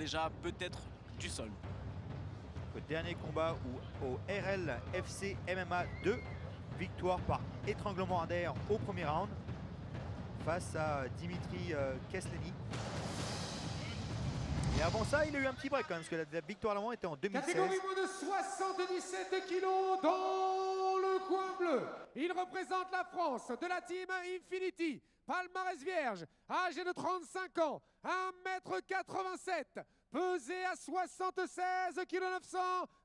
déjà peut-être du sol. Le dernier combat au RL FC MMA 2, victoire par étranglement ADR au premier round face à Dimitri Kesleni. Et avant ça, il a eu un petit break quand même, parce que la victoire avant était en 2016. Catégorie moins de 77 kilos dans le coin bleu. Il représente la France de la team Infinity. Palmarès vierge, âgé de 35 ans, 1,87 m, pesé à 76,9 kg,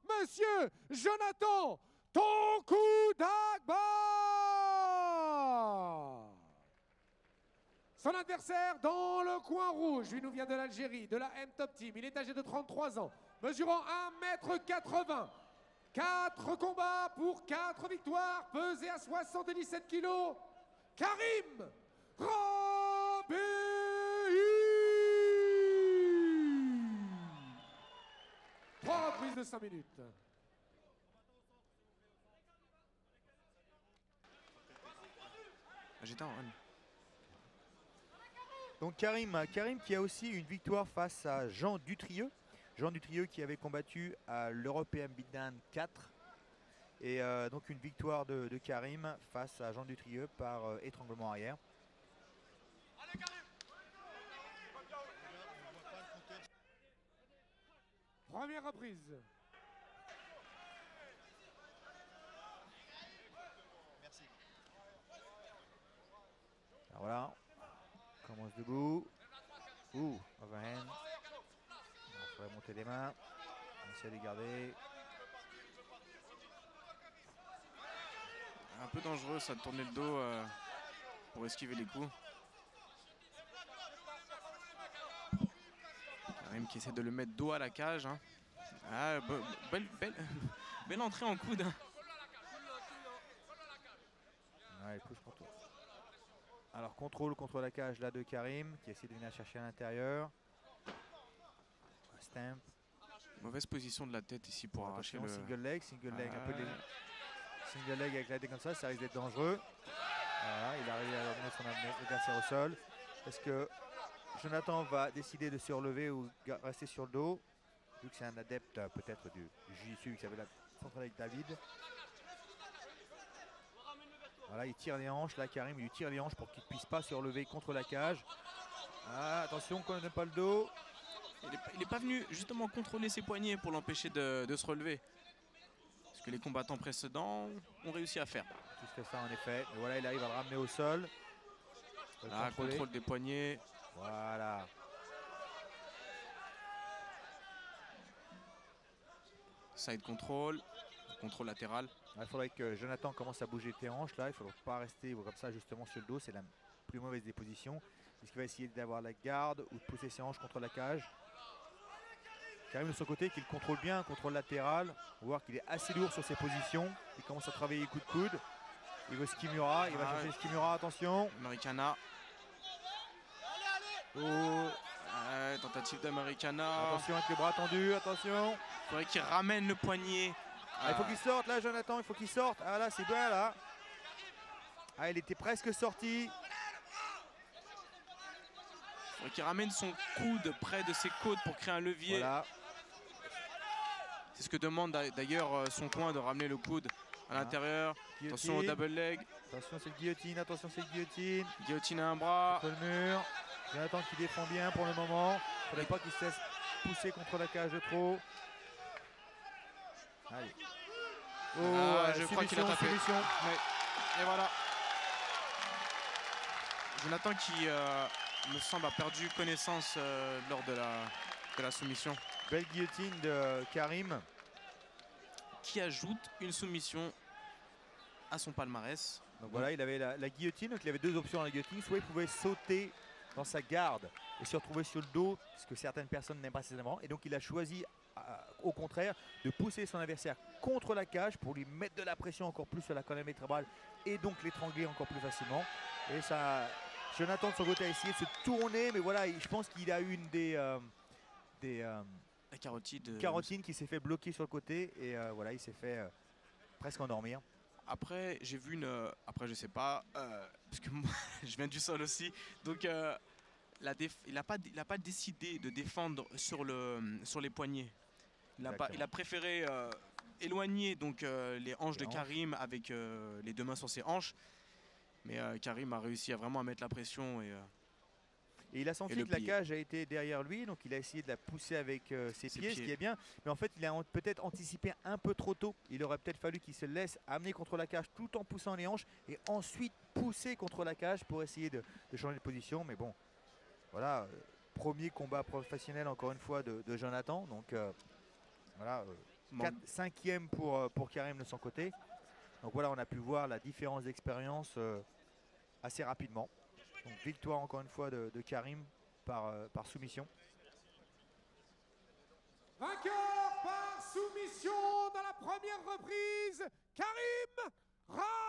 Monsieur Jonathan Tonkudagba. Son adversaire dans le coin rouge, lui nous vient de l'Algérie, de la M-Top Team. Il est âgé de 33 ans, mesurant 1,80 m. 4 combats pour 4 victoires, pesé à 77 kg. Karim Rabéi. 3 reprises de 5 minutes. J'étais en on. Donc Karim qui a aussi une victoire face à Jean Dutrieux. Jean Dutrieux qui avait combattu à l'European Beatdown 4. Et donc une victoire de Karim face à Jean Dutrieux par étranglement arrière. Allez, Karim. Première reprise. Merci. Alors voilà, on commence debout. Overhand. Il faudrait monter les mains. On essaie de les garder. Un peu dangereux ça de tourner le dos pour esquiver les coups. Karim qui essaie de le mettre dos à la cage. Hein. Ah, belle entrée en coude. Hein. Ouais, push pour toi. Alors contrôle contre la cage là de Karim qui essaie de venir chercher à l'intérieur. Stamp. Mauvaise position de la tête ici pour arracher le... Single leg, un peu des... Single leg avec la tête comme ça risque d'être dangereux. Voilà, il arrive à remettre son adversaire au sol. Est-ce que Jonathan va décider de se relever ou rester sur le dos? Vu que c'est un adepte peut-être du jiu-jitsu qui avait la centrale avec David. Voilà, il tire les hanches. Là, Karim, il lui tire les hanches pour qu'il ne puisse pas se relever contre la cage. Ah, attention qu'on n'ait pas le dos. Il n'est pas venu justement contrôler ses poignets pour l'empêcher de se relever. Ce que les combattants précédents ont réussi à faire. Tous fait ça en effet. Mais voilà, il arrive à le ramener au sol. Là, contrôle des poignets. Voilà. Side control. Contrôle latéral. Il faudrait que Jonathan commence à bouger tes hanches. Là, il ne faudrait pas rester comme ça justement sur le dos. C'est la plus mauvaise des positions. Est-ce qu'il va essayer d'avoir la garde ou de pousser ses hanches contre la cage? Karim de son côté qui le contrôle bien, contrôle latéral. On va voir qu'il est assez lourd sur ses positions. Il commence à travailler coup de coude. Il veut Skimura, il va chercher Skimura, attention. Americana. Tentative d'Americana. Attention avec le bras tendu, attention. Il faudrait qu'il ramène le poignet. Il faut qu'il sorte là, Jonathan, il faut qu'il sorte. Ah là, c'est bien là. Ah, il était presque sorti. Il faudrait qu'il ramène son coude près de ses côtes pour créer un levier. Voilà. C'est ce que demande d'ailleurs son coin, de ramener le coude à l'intérieur. Attention au double leg. Attention, c'est le guillotine, attention, c'est le guillotine. Guillotine à un bras. Contre le mur. Jonathan qui défend bien pour le moment. Il ne faudrait pas qu'il se laisse pousser contre la cage de trop. Allez. Je crois qu'il a tapé. Ouais. Et voilà. Jonathan qui me semble a perdu connaissance lors de la soumission. Belle guillotine de Karim. Qui ajoute une soumission à son palmarès. Donc voilà, il avait la guillotine, donc il avait deux options dans la guillotine. Soit il pouvait sauter dans sa garde et se retrouver sur le dos, ce que certaines personnes n'aiment pas précisément. Et donc il a choisi, au contraire, de pousser son adversaire contre la cage pour lui mettre de la pression encore plus sur la colonne vertébrale et donc l'étrangler encore plus facilement. Et ça, Jonathan de son côté a essayé de se tourner, mais voilà, je pense qu'il a eu une la carotide. Carotine qui s'est fait bloquer sur le côté et voilà, il s'est fait presque endormir. Après, j'ai vu une... Après, je sais pas, parce que moi, je viens du sol aussi. Donc, il n'a pas décidé de défendre sur les poignets. Il a préféré éloigner donc, les hanches de Karim avec les deux mains sur ses hanches. Mais Karim a réussi à vraiment mettre la pression. Et il a senti que la cage a été derrière lui, donc il a essayé de la pousser avec ses pieds, ce qui est bien. Mais en fait, il a peut-être anticipé un peu trop tôt. Il aurait peut-être fallu qu'il se laisse amener contre la cage tout en poussant les hanches et ensuite pousser contre la cage pour essayer de changer de position. Mais bon, voilà, premier combat professionnel encore une fois de Jonathan. Donc voilà, 5e pour Karim de son côté. Donc voilà, on a pu voir la différence d'expérience assez rapidement. Donc victoire encore une fois de Karim par soumission. Vainqueur par soumission dans la première reprise, Karim Ram.